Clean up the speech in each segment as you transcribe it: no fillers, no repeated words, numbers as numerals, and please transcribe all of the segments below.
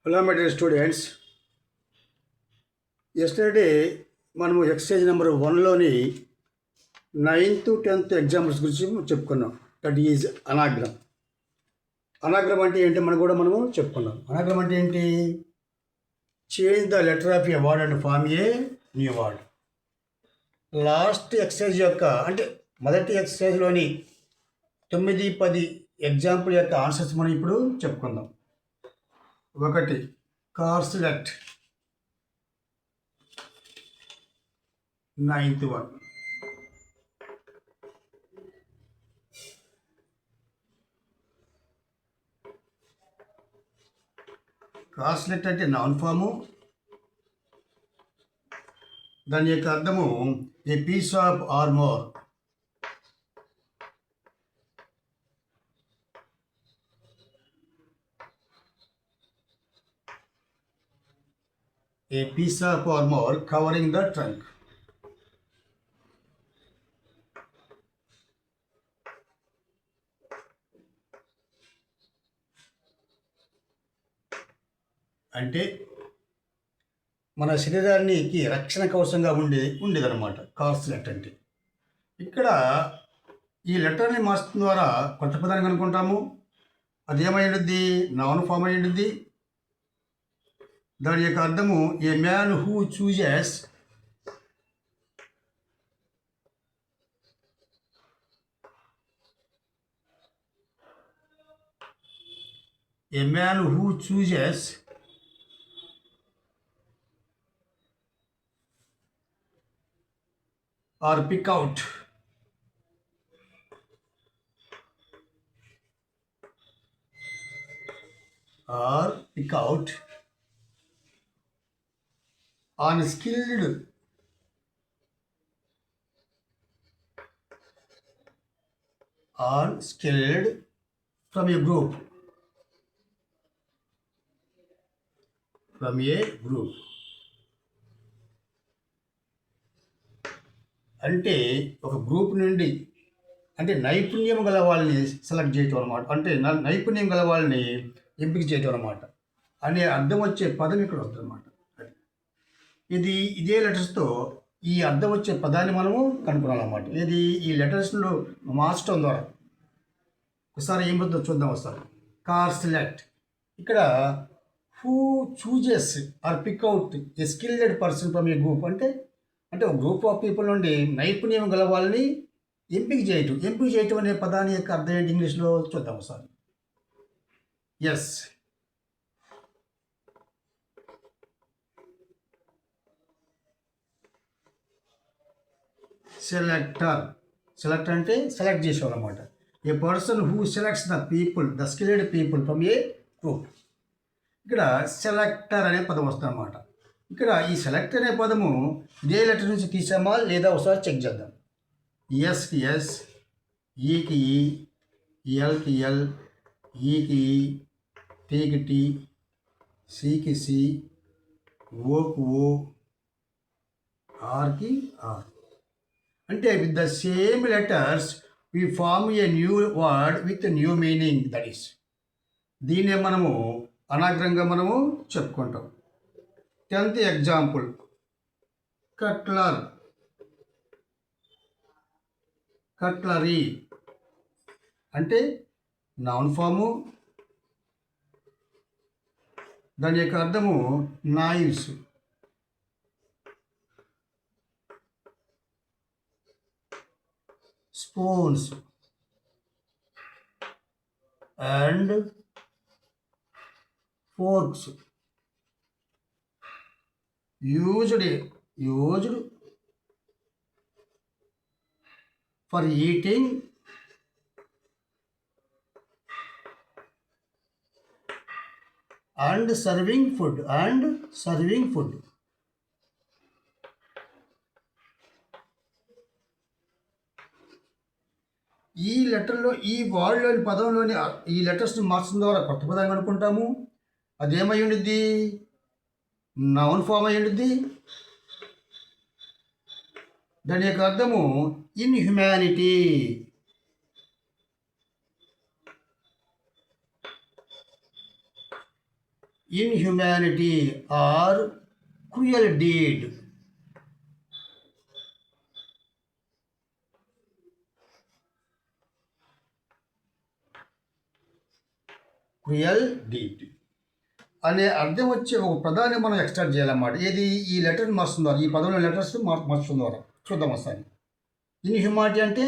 Hello, my dear students. Yesterday, మనము exercise number 1లోని 9th 10th examples గురించి చెప్పుకున్నాం. That is అనాగ్రమ్. అనాగ్రమ్ అంటే ఏంటి మనము చెప్పుకున్నాం. అనాగ్రమ్ అంటే ఏంటి? Change the letter of a word and form a new word. Last exercise యొక్క అంటే మొదటి ఎక్సర్సైజ్లోని 9-10 ఎగ్జాంపుల్ యొక్క ఆన్సర్స్ మనం ఇప్పుడు చెప్పుకుందాం. 1 కార్స్లెట్ 9th one. కార్స్లెట్ అంటే నౌన్ ఫాము. దాని యొక్క అర్థము a piece of armour. A piece of armor covering the trunk. అంటే మన శరీరానికి రక్షణ కవచంగా ఉండేదన్నమాట కార్స్లెట్ అంటే. ఇక్కడ ఈ లెటర్ని మార్చడం ద్వారా కొత్త పదాన్ని అనుకుంటాము. అదేమై ఉంటుంది? నౌన్ ఫామ్ అయి ఉంటుంది. దాని యొక్క అర్థము ఏ man who chooses or pick out unskilled from a group. అంటే ఒక గ్రూప్ నుండి అంటే నైపుణ్యం గల వాళ్ళని సెలెక్ట్ చేయటం అనమాట. అంటే నైపుణ్యం గల వాళ్ళని ఎంపిక చేయటం అనమాట అనే అర్థం వచ్చే పదం ఇక్కడ వస్తుంది అనమాట. ఇదే లెటర్స్తో ఈ అర్థం వచ్చే పదాన్ని మనము కనుక్కున్నామన్నమాట. ఈ లెటర్స్లో మార్చడం ద్వారా. ఒకసారి ఏమవుతుందో చూద్దాం. ఒకసారి కార్స్లెట్ ఇక్కడ who chooses or pick out a skilled person from a group అంటే ఒక గ్రూప్ ఆఫ్ పీపుల్ నుండి నైపుణ్యం గల వాళ్ళని ఎంపిక చేయటం అనే పదాన్ని యొక్క అర్థం ఏంటి ఇంగ్లీష్లో చూద్దాం ఒకసారి. ఎస్, సెలెక్టర్ అంటే సెలెక్ట్ చేసేవాళ్ళు అనమాట. A person who selects the skilled people from a group. ఇక్కడ సెలెక్టర్ అనే పదం వస్తుంది అనమాట. ఇక్కడ ఈ సెలెక్టర్ అనే పదము ఇదే లెటర్ నుంచి తీసామా లేదా ఒకసారి చెక్ చేద్దాం. ఎస్కి ఎస్, ఈకి ఈ, ఎల్కి ఎల్, ఈకి ఈ, టీకి టీ, సికి సి, ఓకు ఓ, ఆర్కి ఆర్. అంటే with the same letters we form a new word with new meaning. That is దీన్నే మనము అనాగ్రంగా మనము చెప్పుకుంటాం. 10th ఎగ్జాంపుల్ కట్లరీ అంటే నౌన్ ఫాము. దాని యొక్క అర్థము knives. Spoons and forks used for eating and serving food. ఈ లెటర్లో ఈ వర్డ్లోని పదంలోని ఈ లెటర్స్ని మార్చడం ద్వారా కొత్త పదాన్ని అనుకుంటాము. అదేమై ఉండిద్ది? నౌన్ ఫామ్ అయి ఉండిద్ది. దాని యొక్క అర్థము inhumanity. Inhumanity or cruel deed. Cruel deed అనే అర్థం వచ్చే ఒక పదాన్ని మనం ఎక్స్ట్రాక్ట్ చేయాలన్నమాట. ఏది ఈ లెటర్ మార్చడం ద్వారా, ఈ పదంలో లెటర్స్ మార్చడం ద్వారా. చూద్దాం ఒకసారి. ఇన్హ్యుమానిటీ అంటే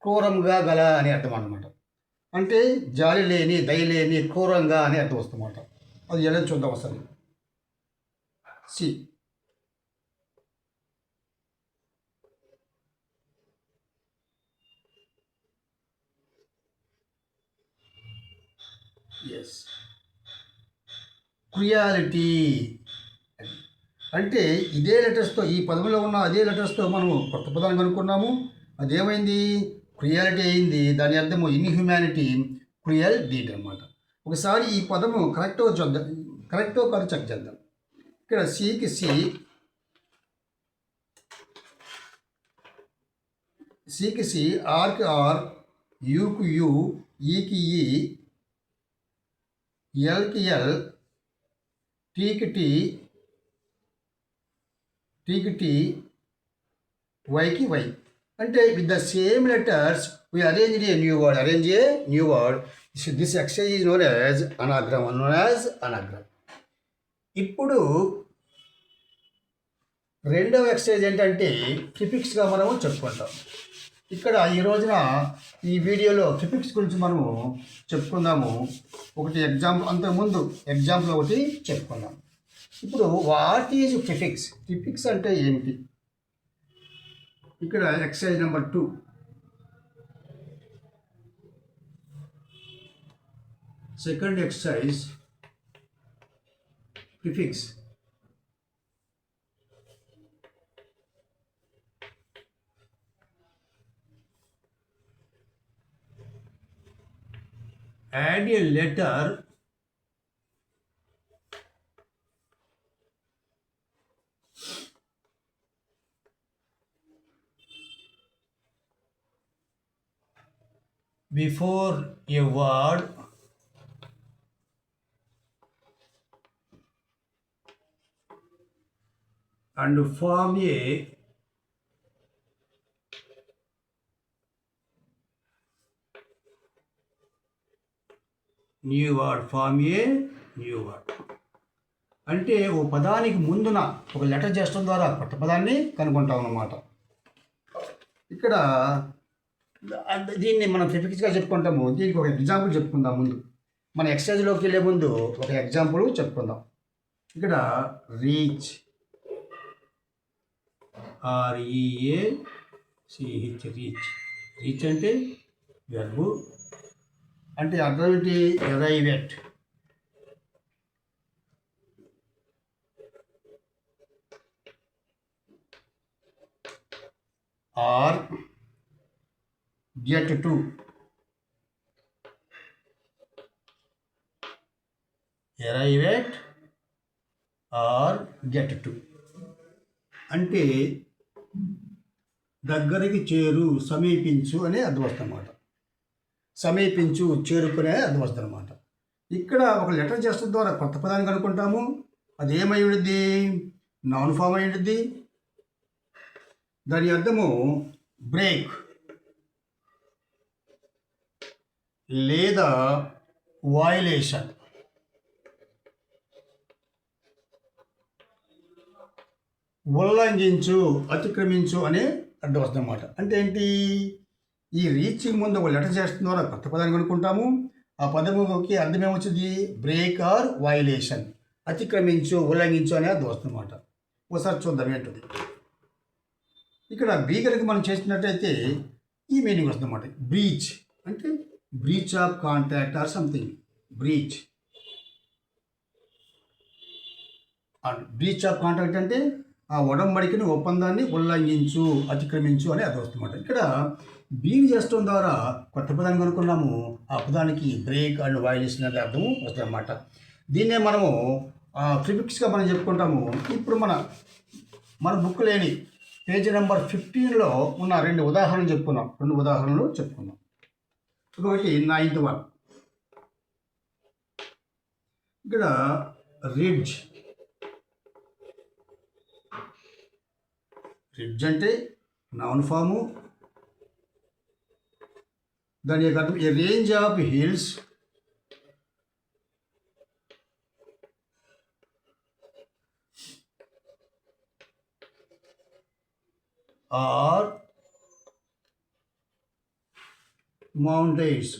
క్రూరంగా గల అని అర్థం అన్నమాట. అంటే జాలి లేని, దయ లేని, క్రూరంగా అని అర్థం వస్తుందన్నమాట. అది ఎలా చూద్దాం ఒకసారి. సి ఎస్, క్రుయాలిటీ అంటే ఇదే లెటర్స్తో, ఈ పదంలో ఉన్న అదే లెటర్స్తో మనము కొత్త పదాన్ని కనుక్కున్నాము. అదేమైంది? క్రుయాలిటీ అయింది. దాని అర్థము ఇన్హ్యూమానిటీ, క్రుయల్ డీడ్ అనమాట. ఒకసారి ఈ పదము కరెక్టో చూద్దాం, కరెక్టో కాదు చెక్ చేద్దాం. ఇక్కడ సికి సి, సికి సి, ఆర్కి ఆర్, యూకి యు, ఈకి ఈ, ఎల్కి ఎల్, టీకి టీ, టీకి టీ, వైకి వై. అంటే with the same letters we arrange a new word. Arrange a new word. This exercise is known as anagram. Known as anagram. ఇప్పుడు రెండవ exercise ఏంటంటే ప్రిఫిక్స్గా మనము చెప్పుకుంటాం. ఇక్కడ ఈ రోజున ఈ వీడియోలో ప్రిఫిక్స్ గురించి మనము చెప్పుకుందాము. ఒకటి ఎగ్జాంపుల్, అంతకుముందు ఎగ్జాంపుల్ ఒకటి చెప్పుకుందాం. ఇప్పుడు వాట్ ఈజ్ ప్రిఫిక్స్? ప్రిఫిక్స్ అంటే ఏమిటి? ఇక్కడ exercise number 2. Second exercise, prefix. Add a letter before a word and form a new word. Form a new word అంటే ఓ పదానికి ముందున ఒక లెటర్ చేసడం ద్వారా కొత్త పదాన్ని కనుక్కుంటాం అన్నమాట. ఇక్కడ దీన్ని మనం ప్రిఫిక్స్గా చెప్పుకుంటాము. దీనికి ఒక ఎగ్జాంపుల్ చెప్పుకుందాం. ముందు మన ఎక్సర్సైజ్లోకి వెళ్ళే ముందు ఒక ఎగ్జాంపుల్ చెప్పుకుందాం. ఇక్కడ రీచ్, REACH, రీచ్. రీచ్ అంటే వెర్బు. అంటే అర్థం ఏంటి? Arrive at. Or get to. Arrive at or get to అంటే దగ్గరికి చేరు, సమీపించు అనే అర్థం వస్తుందన్నమాట. సమీపించు, చేరుకునే అర్థం వస్తుందన్నమాట. ఇక్కడ ఒక లెటర్ చేసడం ద్వారా కొత్త పదాన్ని కనుక్కుంటాము. అది ఏమై ఉండిద్ది? నౌన్ ఫామ్ అయి ఉండిద్ది. దాని అర్థము బ్రేక్ లేదా వయలేషన్. ఉల్లంఘించు, అతిక్రమించు అనే అర్థం వస్తుందన్నమాట. అంటే ఏంటి? ఈ రీచింగ్ ముందు ఒక లెటర్ చేస్తున్న ద్వారా కొత్త పదాన్ని కనుక్కుంటాము. ఆ పదముకి అర్థం ఏమొచ్చింది? బ్రేక్ ఆర్ వయలేషన్, అతిక్రమించు, ఉల్లంఘించు అనే అర్థం వస్తుందన్నమాట. ఒకసారి చూద్దాం ఏంటది. ఇక్కడ బీ కనుక మనం చేసినట్టయితే ఈ మీనింగ్ వస్తుందన్నమాట. బ్రీచ్ అంటే breach of contract or something. Breach. Breach of contract అంటే ఆ ఒడంబడికని, ఒప్పందాన్ని ఉల్లంఘించు, అతిక్రమించు అని అర్థం వస్తుందన్నమాట. ఇక్కడ బీని చేసడం ద్వారా కొత్త పదాన్ని కనుక్కున్నాము. ఆ పదానికి బ్రేక్ అండ్ వయలేషన్ అనే అర్థము వస్తుందన్నమాట. దీన్నే మనము ప్రిఫిక్స్గా మనం చెప్పుకుంటాము. ఇప్పుడు మన బుక్ లేని పేజీ నెంబర్ 15లో ఉన్న 2 ఉదాహరణలు చెప్పుకున్నాం. 2 ఉదాహరణలు చెప్పుకున్నాం. ఒకటి 9th one. ఇక్కడ రిడ్జ్. రిడ్జ్ అంటే నౌన్ ఫాము. దాని యొక్క అర్థం a range of hills or mountains.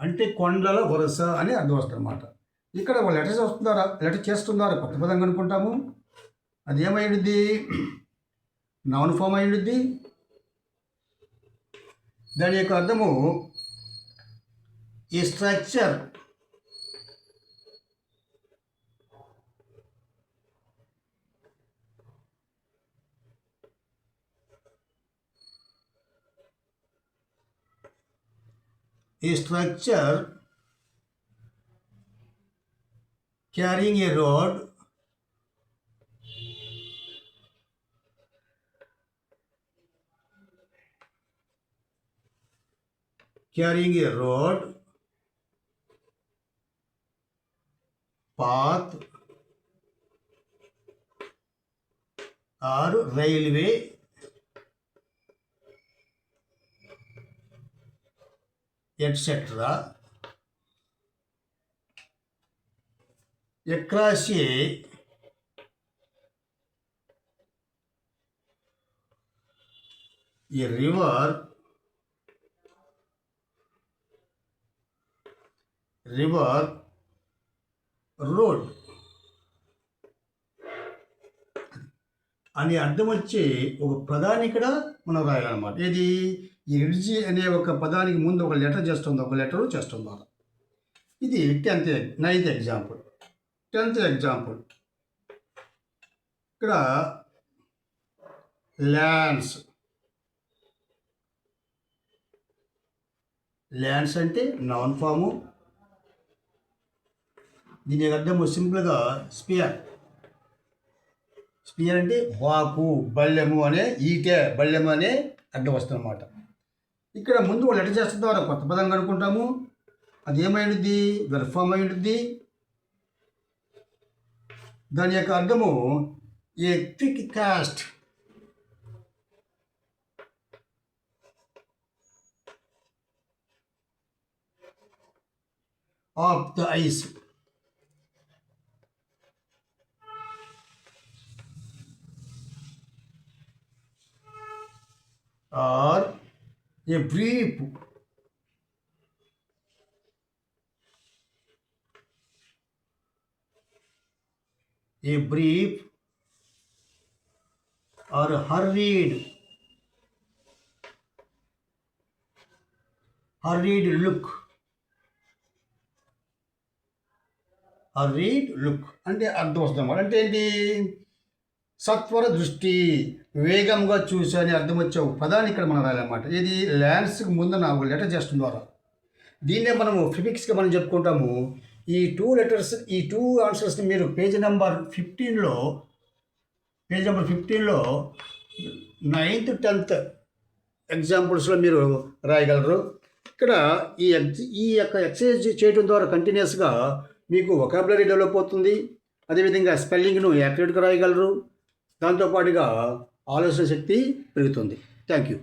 అంటే కొండల వరుస అని అర్థం వస్తుంది అన్నమాట. ఇక్కడ వాళ్ళు లెటర్ చేస్తున్నారు కొత్త పదం కనుక్కుంటాము. అది ఏమైంది? నౌన్ ఫామ్ అయింది. దాని యొక్క అర్థము ఈ structure carrying a rod path or railway etc. across a river road అని అర్థం వచ్చి ఒక పదాన్ని ఇక్కడ మనం రాయాలన్నమాట. ఇది ఈ రిడ్జి అనే ఒక పదానికి ముందు ఒక లెటర్ చేస్తున్నారు. ఇది 9th ఎగ్జాంపుల్. 10th ఎగ్జాంపుల్ ఇక్కడ ల్యాండ్స్ అంటే నౌన్ ఫాము. దీని అర్థము సింపుల్గా స్పియర్ అంటే వాకు, బల్లెము అనే బల్లెము అనే అర్థం వస్తుంది అన్నమాట. ఇక్కడ ముందు వాళ్ళు లెటర్ చేస్తున్నారు కొత్త పదం కనుక్కుంటాము. అది ఏమైంది? వెర్ఫామ్ అయింది. దాని యొక్క అర్థము ఏ thick cost of the ice. or a brief or hurried look. అంటే అర్థం వస్తుంది. అంటే ఏంటి? సత్వర దృష్టి, వేగంగా చూసి అని అర్థం వచ్చే పదాన్ని ఇక్కడ మనం రాయాలన్నమాట. ఇది ల్యాండ్స్కి ముందు నాకు లెటర్ చేస్తున్నారు. దీన్నే మనము ఫిజిక్స్గా మనం చెప్పుకుంటాము. ఈ 2 ఆన్సర్స్ని మీరు పేజ్ నెంబర్ 15లో 9th 10th ఎగ్జాంపుల్స్లో మీరు రాయగలరు. ఇక్కడ ఈ యొక్క ఎక్సర్సైజ్ చేయడం ద్వారా కంటిన్యూస్గా మీకు వొకాబులరీ డెవలప్ అవుతుంది. అదేవిధంగా స్పెల్లింగ్ను యాక్యురేట్గా రాయగలరు. దాంతోపాటుగా ఆలోచన శక్తి పెరుగుతుంది. Thank you.